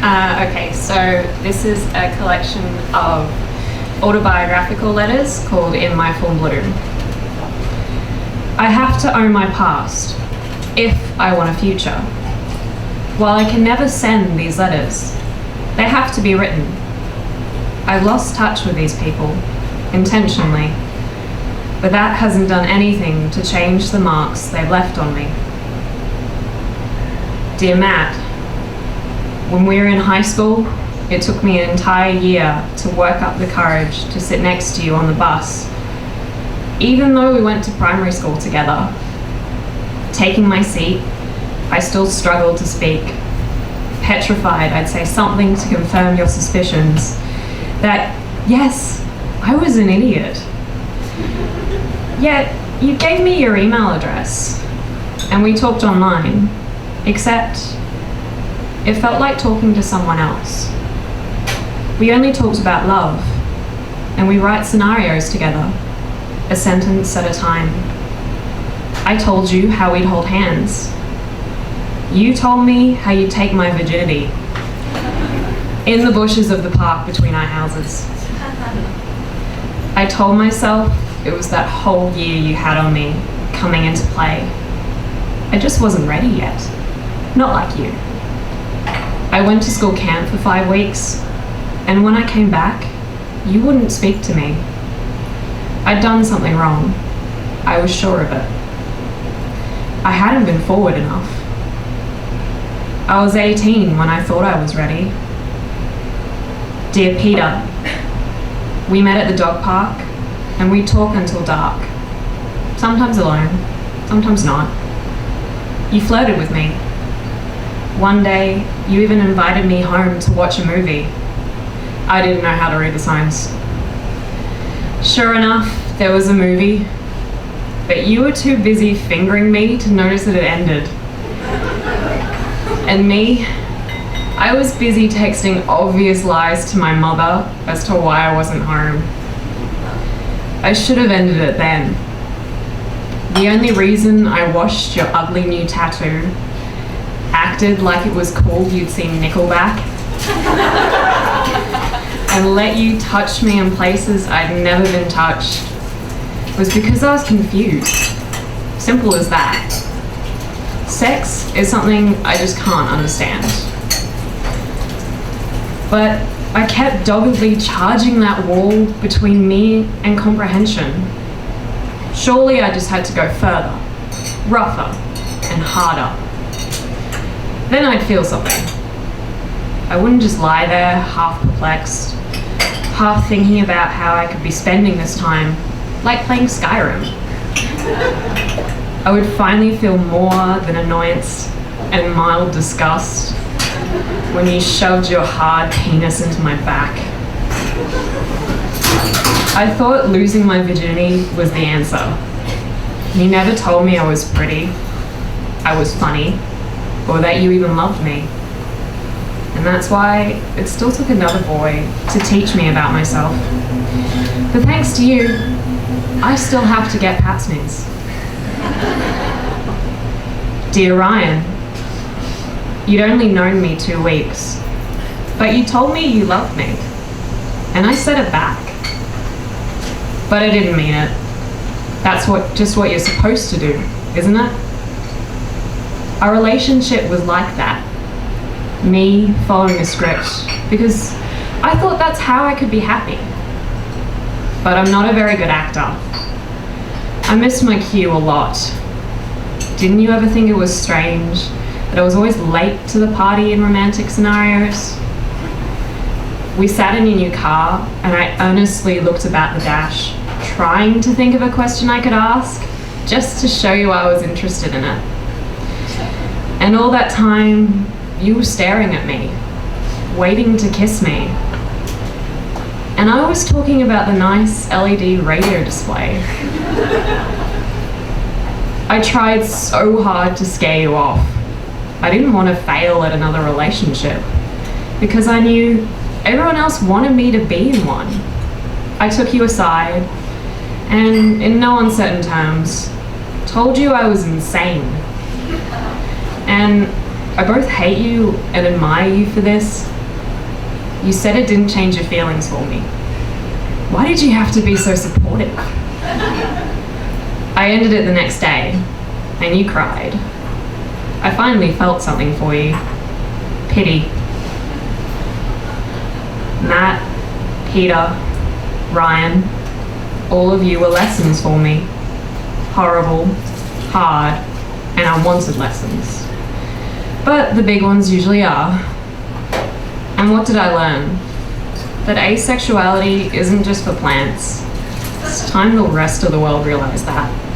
Okay, so this is a collection of autobiographical letters called In My Full Bloom. I have to own my past if I want a future. While I can never send these letters, they have to be written. I've lost touch with these people, intentionally, but that hasn't done anything to change the marks they've left on me. Dear Matt, when we were in high school, it took me an entire year to work up the courage to sit next to you on the bus, even though we went to primary school together. Taking my seat, I still struggled to speak. Petrified I'd say something to confirm your suspicions that, yes, I was an idiot. Yet, you gave me your email address, and we talked online, except it felt like talking to someone else. We only talked about love, and we write scenarios together, a sentence at a time. I told you how we'd hold hands. You told me how you'd take my virginity in the bushes of the park between our houses. I told myself it was that whole year you had on me coming into play. I just wasn't ready yet. Not like you. I went to school camp for 5 weeks, and when I came back, you wouldn't speak to me. I'd done something wrong. I was sure of it. I hadn't been forward enough. I was 18 when I thought I was ready. Dear Peter, we met at the dog park, and we talk until dark. Sometimes alone, sometimes not. You flirted with me. One day, you even invited me home to watch a movie. I didn't know how to read the signs. Sure enough, there was a movie, but you were too busy fingering me to notice that it ended. And me, I was busy texting obvious lies to my mother as to why I wasn't home. I should have ended it then. The only reason I washed your ugly new tattoo, acted like it was cool you'd seen Nickelback, and let you touch me in places I'd never been touched, was because I was confused. Simple as that. Sex is something I just can't understand. But I kept doggedly charging that wall between me and comprehension. Surely I just had to go further, rougher, and harder. Then I'd feel something. I wouldn't just lie there, half perplexed, half thinking about how I could be spending this time, like playing Skyrim. I would finally feel more than annoyance and mild disgust when you shoved your hard penis into my back. I thought losing my virginity was the answer. You never told me I was pretty, I was funny, or that you even loved me. And that's why it still took another boy to teach me about myself. But thanks to you, I still have to get pap smears. Dear Ryan, you'd only known me 2 weeks, but you told me you loved me, and I said it back. But I didn't mean it. That's just what you're supposed to do, isn't it? Our relationship was like that. Me following a script, because I thought that's how I could be happy. But I'm not a very good actor. I missed my cue a lot. Didn't you ever think it was strange that I was always late to the party in romantic scenarios? We sat in your new car, and I earnestly looked about the dash, trying to think of a question I could ask, just to show you I was interested in it. And all that time, you were staring at me, waiting to kiss me. And I was talking about the nice LED radio display. I tried so hard to scare you off. I didn't want to fail at another relationship, because I knew everyone else wanted me to be in one. I took you aside, and in no uncertain terms, told you I was insane. And I both hate you and admire you for this, You said it didn't change your feelings for me. Why did you have to be so supportive? I ended it the next day, and you cried. I finally felt something for you. Pity. Matt, Peter, Ryan, all of you were lessons for me. Horrible, hard, and unwanted lessons. But the big ones usually are. And what did I learn? That asexuality isn't just for plants. It's time the rest of the world realized that.